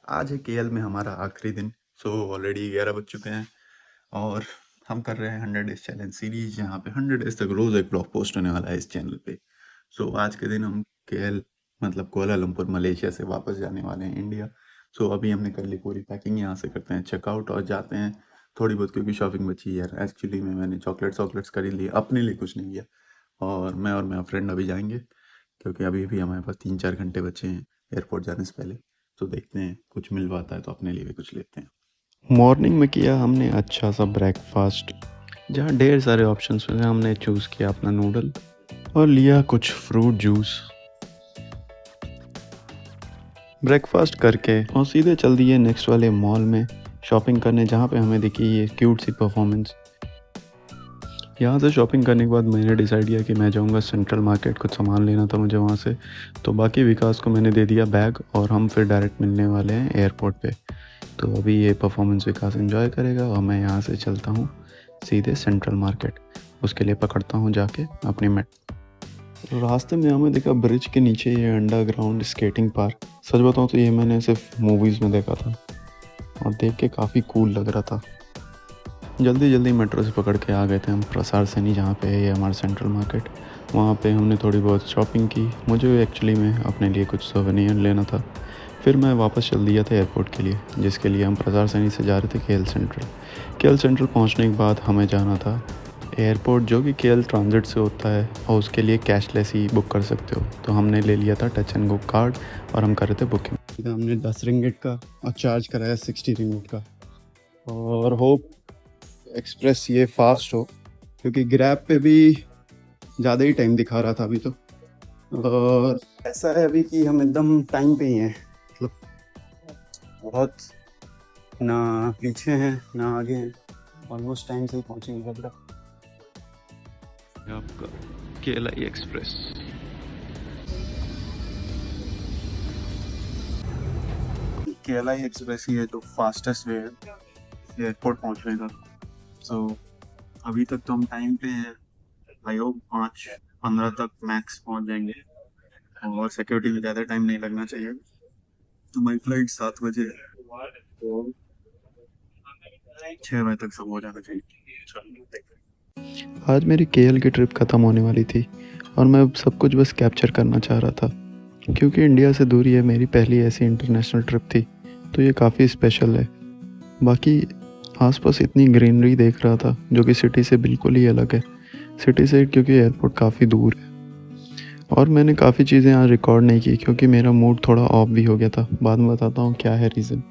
आज है केएल में हमारा आखिरी दिन। सो ऑलरेडी 11 बज चुके हैं और हम कर रहे हैं 100 डेज चैलेंज सीरीज, जहाँ पे 100 डेज तक रोज एक ब्लॉग पोस्ट होने वाला है इस चैनल पे। सो आज के दिन हम केएल मतलब कुआलालंपुर मलेशिया से वापस जाने वाले हैं इंडिया। सो अभी हमने कर ली पूरी पैकिंग, यहाँ से करते हैं चेकआउट और जाते हैं थोड़ी बहुत, क्योंकि शॉपिंग बची है यार। एक्चुअली में मैंने चॉकलेट्स खरीद लिए, अपने लिए कुछ नहीं किया। और मैं और मेरा फ्रेंड अभी जाएंगे, क्योंकि अभी भी हमारे पास 3-4 घंटे बचे हैं एयरपोर्ट जाने से पहले। तो देखते हैं, कुछ मिल पाता है तो अपने लिए भी कुछ लेते हैं। मॉर्निंग में किया हमने अच्छा सा ब्रेकफास्ट, जहाँ ढेर सारे ऑप्शंस में हमने चूज़ किया अपना नूडल और लिया कुछ फ्रूट जूस। ब्रेकफास्ट करके और सीधे चल दिए नेक्स्ट वाले मॉल में शॉपिंग करने, जहाँ पे हमें दिखी ये क्यूट सी परफॉर्मेंस। यहाँ से शॉपिंग करने के बाद मैंने डिसाइड किया कि मैं जाऊँगा सेंट्रल मार्केट, कुछ सामान लेना था मुझे वहाँ से। तो बाकी विकास को मैंने दे दिया बैग और हम फिर डायरेक्ट मिलने वाले हैं एयरपोर्ट पे। तो अभी ये परफॉर्मेंस विकास एंजॉय करेगा और मैं यहाँ से चलता हूँ सीधे सेंट्रल मार्केट। उसके लिए पकड़ता हूँ जाके अपनी मेट। रास्ते में हमें दिखा ब्रिज के नीचे ये अंडरग्राउंड स्केटिंग पार्क। सच बताऊँ तो ये मैंने सिर्फ मूवीज़ में देखा था और देख के काफ़ी कूल लग रहा था। जल्दी जल्दी मेट्रो से पकड़ के आ गए थे हम प्रसार सैनी, जहाँ पे है ये हमारा सेंट्रल मार्केट। वहाँ पे हमने थोड़ी बहुत शॉपिंग की। मुझे एक्चुअली में अपने लिए कुछ सोवेनियर लेना था। फिर मैं वापस चल दिया था एयरपोर्ट के लिए, जिसके लिए हम प्रसार सैनी से जा रहे थे केएल सेंट्रल। केएल सेंट्रल पहुँचने के बाद हमें जाना था एयरपोर्ट, जो कि केएल ट्रांजिट से होता है और उसके लिए कैशलेस ही बुक कर सकते हो। तो हमने ले लिया था टच एंड गो कार्ड और हम कर रहे थे बुकिंग। हमने 10 रिंगिट का और चार्ज कराया 60 रिंगिट का। और होप एक्सप्रेस ये फास्ट हो, क्योंकि ग्रैब पे भी ज़्यादा ही टाइम दिखा रहा था अभी तो। और ऐसा है अभी कि हम एकदम टाइम पे ही हैं, मतलब बहुत ना पीछे हैं ना आगे हैं, ऑलमोस्ट टाइम से ही पहुँचेंगे लग रहा है। आपका केएलआई एक्सप्रेस। केएलआई एक्सप्रेस ही है जो फास्टेस्ट वे है एयरपोर्ट पहुँचने का। सो अभी तक तो हम टाइम पे हैं। आई होप 5:15 तक मैक्स पहुँच जाएंगे और सिक्योरिटी में ज़्यादा टाइम नहीं लगना चाहिए। तो हमारी फ्लाइट 7 बजे है, तो 6 बजे तक सब हो जाना चाहिए। आज मेरी केएल की ट्रिप ख़त्म होने वाली थी और मैं सब कुछ बस कैप्चर करना चाह रहा था, क्योंकि इंडिया से दूर ये मेरी पहली ऐसी इंटरनेशनल ट्रिप थी, तो ये काफ़ी स्पेशल है। बाकी आसपास इतनी ग्रीनरी देख रहा था जो कि सिटी से बिल्कुल ही अलग है। सिटी से क्योंकि एयरपोर्ट काफ़ी दूर है। और मैंने काफ़ी चीज़ें आज रिकॉर्ड नहीं की क्योंकि मेरा मूड थोड़ा ऑफ भी हो गया था। बाद में बताता हूँ क्या है रीज़न।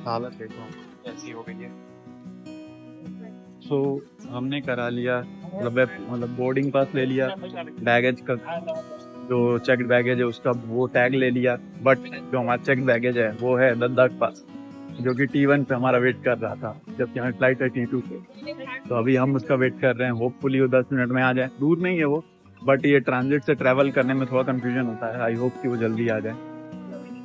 हालत देखो ऐसी हो गई है। सो हमने करा लिया, मतलब बोर्डिंग पास ले लिया, बैगेज का जो चेक्ड बैगेज है उसका वो टैग ले लिया। बट जो हमारा चेक्ड बैगेज है वो है लद्दाख पास, जो कि T1 पे हमारा वेट कर रहा था, जबकि हमारी फ्लाइट है T2 पे। तो अभी हम उसका वेट कर रहे हैं, होपफुली वो 10 मिनट में आ जाए। दूर नहीं है वो, बट ये ट्रांजिट से ट्रैवल करने में थोड़ा कंफ्यूजन होता है। आई होप कि वो जल्दी आ जाए।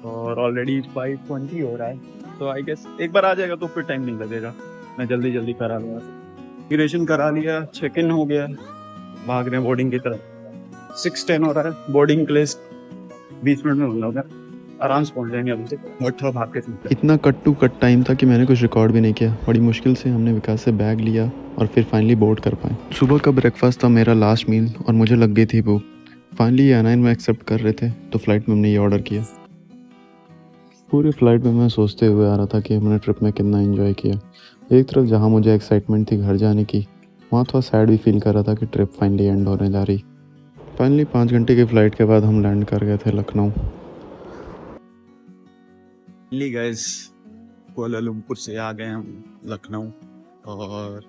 और ऑलरेडी 5:20 हो रहा है, तो आई गेस एक बार आ जाएगा तो फिर टाइम नहीं लगेगा। मैं जल्दी जल्दी करा लूँगा। इमिग्रेशन करा लिया, चेक इन हो गया, भाग रहे हैं बोर्डिंग की तरफ। 6:10 हो रहा है, बोर्डिंग प्लेस 20 मिनट में होगा, आराम से पहुंच जाएंगे अभी से। बट थोड़ा भाग के चलते हैं। इतना कट टू कट टाइम था कि मैंने कुछ रिकॉर्ड भी नहीं किया। बड़ी मुश्किल से हमने विकास से बैग लिया और फिर फाइनली बोर्ड कर पाए। सुबह का ब्रेकफास्ट था मेरा लास्ट मील और मुझे लग गई थी भूख। फाइनली ये A9 में एक्सेप्ट कर रहे थे, तो फ्लाइट में हमने ये ऑर्डर किया। पूरी फ्लाइट में मैं सोचते हुए आ रहा था कि हमने ट्रिप में कितना एंजॉय किया। एक तरफ जहाँ मुझे एक्साइटमेंट थी घर जाने की, वहाँ थोड़ा सैड भी फील कर रहा था कि ट्रिप फाइनली एंड होने जा रही। फाइनली 5 घंटे की फ़्लाइट के बाद हम लैंड कर गए थे लखनऊ। गाइस, कुआलालंपुर से आ गए हम लखनऊ और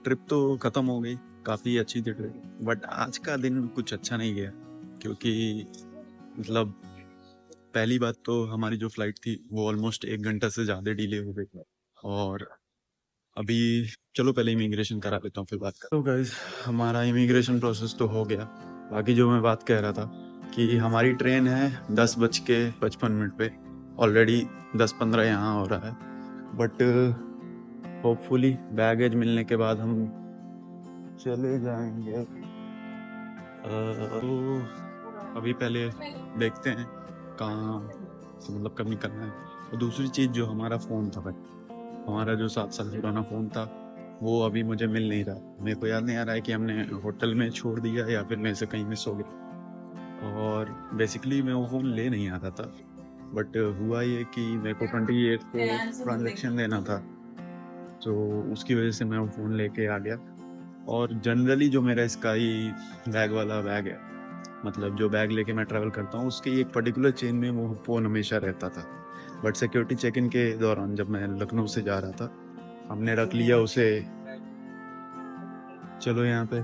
ट्रिप तो ख़त्म हो गई। काफ़ी अच्छी थी ट्रिप, बट आज का दिन कुछ अच्छा नहीं गया, क्योंकि मतलब पहली बात तो हमारी जो फ़्लाइट थी वो ऑलमोस्ट 1 घंटा से ज़्यादा डिले हो गई। और अभी चलो पहले इमिग्रेशन करा लेता हूँ फिर बात कर। तो गाइस, हमारा इमिग्रेशन प्रोसेस तो हो गया। बाकी जो मैं बात कह रहा था कि हमारी ट्रेन है 10:55 पे। ऑलरेडी 10:15 यहाँ हो रहा है, बट होपफुली बैगेज मिलने के बाद हम चले जाएंगे। तो अभी पहले देखते हैं कहाँ तो मतलब कब निकलना है। और दूसरी चीज़ जो हमारा फ़ोन था भाई, हमारा जो 7 साल पुराना फ़ोन था वो अभी मुझे मिल नहीं रहा। मेरे को याद नहीं आ रहा है कि हमने होटल में छोड़ दिया या फिर मेरे से कहीं मिस हो गया। और बेसिकली मैं वो फ़ोन ले नहीं आता था, बट हुआ ये कि मेरे को 28 को ट्रांजेक्शन देना था, तो उसकी वजह से मैं वो फ़ोन लेके आ गया। और जनरली जो मेरा स्काई बैग वाला बैग है, मतलब जो बैग लेके मैं ट्रैवल करता हूँ, उसकी एक पर्टिकुलर चेन में वो फ़ोन हमेशा रहता था। बट सिक्योरिटी चेक इन के दौरान जब मैं लखनऊ से जा रहा था, हमने रख लिया उसे। चलो यहाँ पे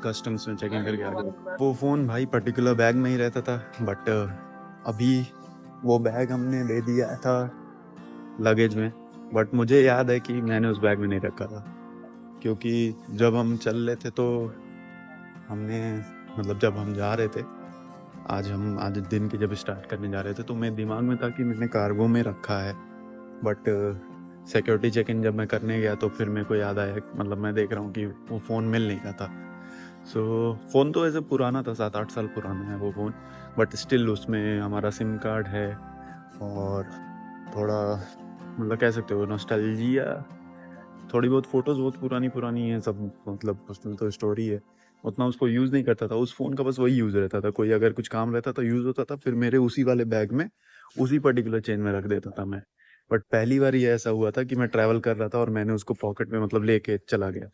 कस्टम्स में चेक इन करके आ गया। वो फ़ोन भाई पर्टिकुलर बैग में ही रहता था, बट अभी वो बैग हमने दे दिया था लगेज में। बट मुझे याद है कि मैंने उस बैग में नहीं रखा था, क्योंकि जब हम चल रहे थे तो हमने मतलब जब हम जा रहे थे, आज दिन के जब स्टार्ट करने जा रहे थे, तो मेरे दिमाग में था कि मैंने कार्गो में रखा है। बट सिक्योरिटी चेक इन जब मैं करने गया तो फिर मेरे को याद आया, मतलब मैं देख रहा हूँ कि वो फ़ोन मिल नहीं रहा था। सो फ़ोन तो ऐसे पुराना था, 7-8 साल पुराना है वो फ़ोन, बट स्टिल उसमें हमारा सिम कार्ड है और थोड़ा मतलब कह सकते हो नॉस्टैल्जिया, थोड़ी बहुत फ़ोटोज़ बहुत पुरानी हैं सब, मतलब उसमें तो स्टोरी है। उतना उसको यूज़ नहीं करता था, उस फ़ोन का बस वही यूज़ रहता था, कोई अगर कुछ काम रहता था यूज़ होता था, फिर मेरे उसी वाले बैग में उसी पर्टिकुलर चेन में रख देता था मैं। बट पहली बार ये ऐसा हुआ था कि मैं ट्रैवल कर रहा था और मैंने उसको पॉकेट में मतलब लेके चला गया,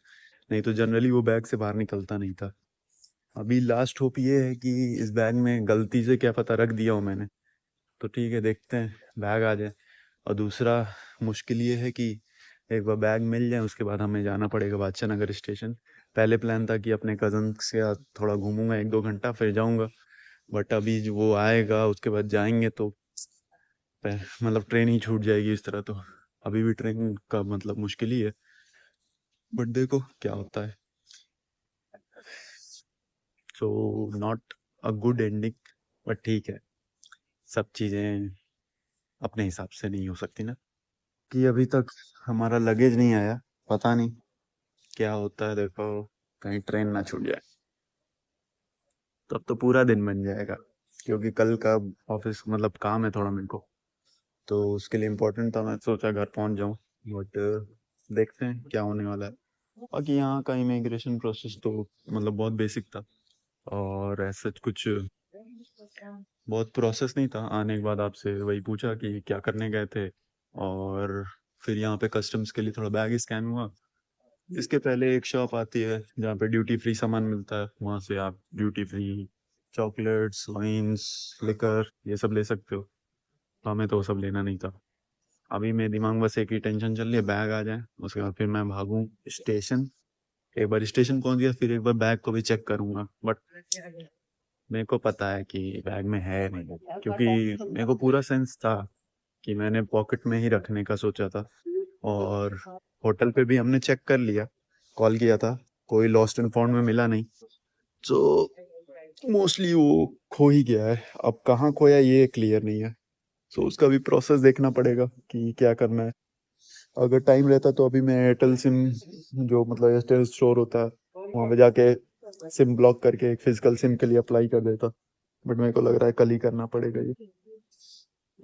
नहीं तो जनरली वो बैग से बाहर निकलता नहीं था। अभी लास्ट होप ये है कि इस बैग में गलती से क्या पता रख दिया हो मैंने, तो ठीक है देखते हैं बैग आ जाए। और दूसरा मुश्किल ये है कि एक बार बैग मिल जाए उसके बाद हमें जाना पड़ेगा बादशाह नगर स्टेशन। पहले प्लान था कि अपने कज़न से थोड़ा घूमूंगा 1-2 घंटा फिर जाऊंगा, बट अभी जो वो आएगा उसके बाद जाएंगे तो मतलब ट्रेन ही छूट जाएगी इस तरह, तो अभी भी ट्रेन का मतलब मुश्किल ही है, बट देखो क्या होता है। So not a good ending, but ठीक है, सब चीज़ें अपने हिसाब से नहीं हो सकती ना। कि अभी तक हमारा लगेज नहीं आया, पता नहीं क्या होता है, देखो कहीं ट्रेन ना छूट जाए, तब तो पूरा दिन बन जाएगा। क्योंकि कल का ऑफिस मतलब काम है थोड़ा मेरे को, तो उसके लिए इम्पोर्टेंट था, मैं सोचा घर पहुंच जाऊं, बट देखते हैं क्या होने वाला है। बाकी यहाँ का इमिग्रेशन प्रोसेस तो मतलब बहुत बेसिक था, और ऐसा कुछ बहुत प्रोसेस नहीं था। आने के बाद आपसे वही पूछा कि क्या करने गए थे, और फिर यहाँ पे कस्टम्स के लिए थोड़ा बैग स्कैन हुआ। इसके पहले एक शॉप आती है जहाँ पे ड्यूटी फ्री सामान मिलता है, वहाँ से आप duty free chocolates, wines, liquor ये सब ले सकते हो। तो हमें तो वो सब लेना नहीं था। अभी मेरे दिमाग में बस एक ही टेंशन चल रही है, बैग आ जाए, उसके बाद फिर मैं भागूं स्टेशन। एक बार स्टेशन पहुंच गया फिर एक बार बैग को भी चेक करूंगा, बट मेरे को पता है कि बैग में है नहीं, क्योंकि मेरे को पूरा सेंस था कि मैंने पॉकेट में ही रखने का सोचा था। और होटल पे भी हमने चेक कर लिया, कॉल किया था, कोई लॉस्ट एंड फाउंड में मिला नहीं। तो मोस्टली वो खो ही गया है, अब कहाँ खोया ये क्लियर नहीं है। सो उसका भी प्रोसेस देखना पड़ेगा कि क्या करना है। अगर टाइम रहता तो अभी मैं एयरटेल सिम, जो मतलब एयरटेल स्टोर होता है, वहाँ पे जाके सिम ब्लॉक करके एक फिजिकल सिम के लिए अप्लाई कर देता। बट मेरे को लग रहा है कल ही करना पड़ेगा ये।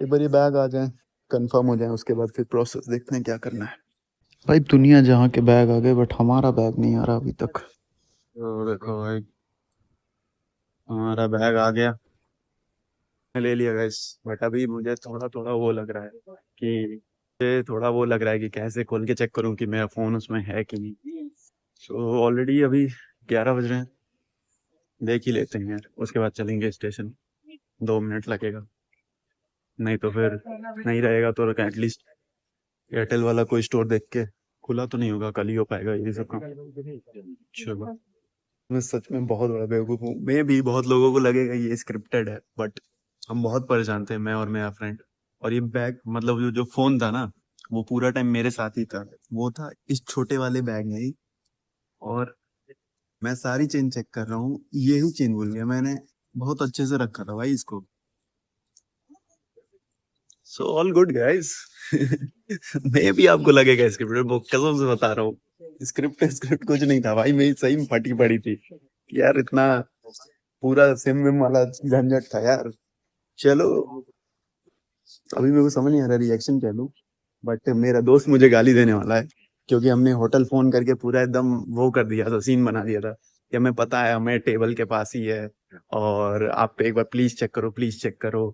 एक बार ये बैग आ जाए, कंफर्म हो जाए, उसके बाद फिर प्रोसेस देखते हैं क्या करना है। भाई दुनिया जहाँ के बैग आ गए, बट हमारा बैग नहीं आ रहा अभी तक। तो देखो भाई, हमारा बैग आ गया, ले लिया गैस। बट अभी मुझे थोड़ा थोड़ा वो लग रहा है कि थोड़ा वो लग रहा है कि कैसे खोल के चेक करूं कि मेरा फोन उसमें है कि नहीं। सो ऑलरेडी अभी 11 बज रहे हैं, देख ही लेते हैं यार, उसके बाद चलेंगे स्टेशन। 2 मिनट लगेगा, नहीं तो फिर नहीं रहेगा तो एटलीस्ट एयरटेल वाला कोई स्टोर देख के, खुला तो नहीं होगा, कल ही हो पाएगा ये सब काम। चलो, मैं सच में बहुत बड़ा बेवकूफ हूँ, मैं भी, बहुत लोगों को लगेगा ये स्क्रिप्टेड है, बट हम बहुत परेशान थे, मैं और मेरा फ्रेंड। और ये बैग मतलब जो जो फोन था ना, वो पूरा टाइम मेरे साथ ही था, वो था इस छोटे वाले बैग में ही। और मैं सारी चेन चेक कर रहा हूँ, यही चेन भूल गया मैंने, बहुत अच्छे से रखा था भाई इसको। So all good guys. मैं भी आपको लगेगा स्क्रिप्टेड, वो कसम से बता रहा हूँ, स्क्रिप्ट स्क्रिप्ट कुछ नहीं था भाई, मेरी सही में फटी पड़ी थी यार, इतना पूरा सिम विम वाला झंझट था यार। चलो अभी मेरे को समझ नहीं आ रहा रिएक्शन क्या लूँ, बट मेरा दोस्त मुझे गाली देने वाला है क्योंकि हमने होटल फोन करके पूरा एकदम वो कर दिया था, सीन बना दिया था कि हमें पता है, हमें टेबल के पास ही है और आप एक बार प्लीज चेक करो, प्लीज चेक करो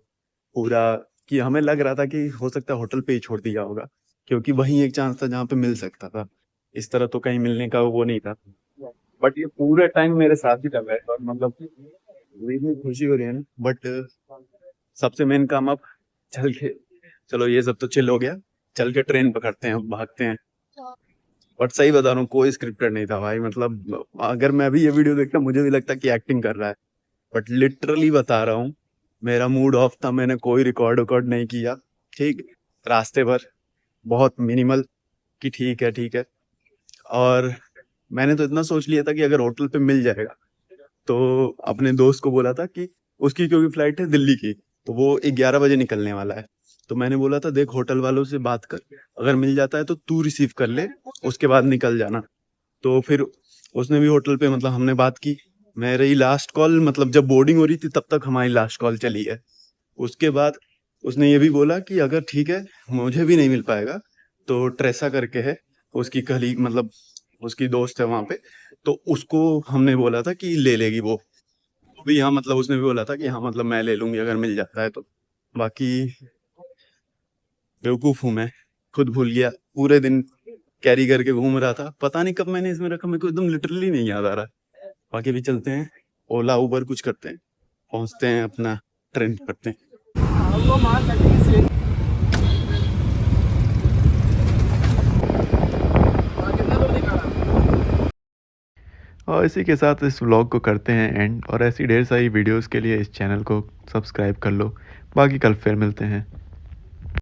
पूरा। कि हमें लग रहा था कि हो सकता है होटल पे ही छोड़ दिया होगा क्योंकि वही एक चांस था जहाँ पे मिल सकता था, इस तरह तो कहीं मिलने का वो नहीं था। बट ये पूरे टाइम मेरे साथ ही लगा है और मतलब इतनी खुशी हो रही है ना। बट सबसे मेन काम अब चल के, चलो ये सब तो चिल हो गया, चल के ट्रेन पकड़ते हैं, भागते हैं। बट सही बता रहा हूँ, कोई स्क्रिप्टेड नहीं था भाई, मतलब अगर मैं अभी ये वीडियो देखता मुझे भी लगता कि एक्टिंग कर रहा है, बट लिटरली बता रहा हूँ मेरा मूड ऑफ था, मैंने कोई रिकॉर्ड नहीं किया। ठीक, रास्ते भर बहुत मिनिमल कि ठीक है। और मैंने तो इतना सोच लिया था कि अगर होटल पे मिल जाएगा तो अपने दोस्त को बोला था कि उसकी क्योंकि फ्लाइट है दिल्ली की, तो वो 11 बजे निकलने वाला है। तो मैंने बोला था देख होटल वालों से बात कर, अगर मिल जाता है तो तू रिसीव कर ले, उसके बाद निकल जाना। तो फिर उसने भी होटल पे, मतलब हमने बात की। मेरी लास्ट कॉल, मतलब जब बोर्डिंग हो रही थी तब तक हमारी लास्ट कॉल चली है। उसके बाद उसने ये भी बोला कि अगर ठीक है मुझे भी नहीं मिल पाएगा तो ट्रेसा करके है उसकी कलीग, मतलब उसकी दोस्त है वहां पे, तो उसको हमने बोला था कि ले लेगी वो भी। हाँ मतलब उसने भी बोला था कि हाँ मतलब मैं ले लूंगी अगर मिल जाता है तो। बाकी बेवकूफ हूँ मैं, खुद भूल गया, पूरे दिन कैरी करके घूम रहा था, पता नहीं कब मैंने इसमें रखा, मेरे को एकदम लिटरली नहीं याद आ रहा। बाकी भी चलते हैं, ओला उबर कुछ करते हैं, पहुंचते हैं अपना ट्रेन पकड़ते हैं। और इसी के साथ इस व्लॉग को करते हैं एंड, और ऐसी ढेर सारी वीडियोस के लिए इस चैनल को सब्सक्राइब कर लो। बाकी कल फिर मिलते हैं।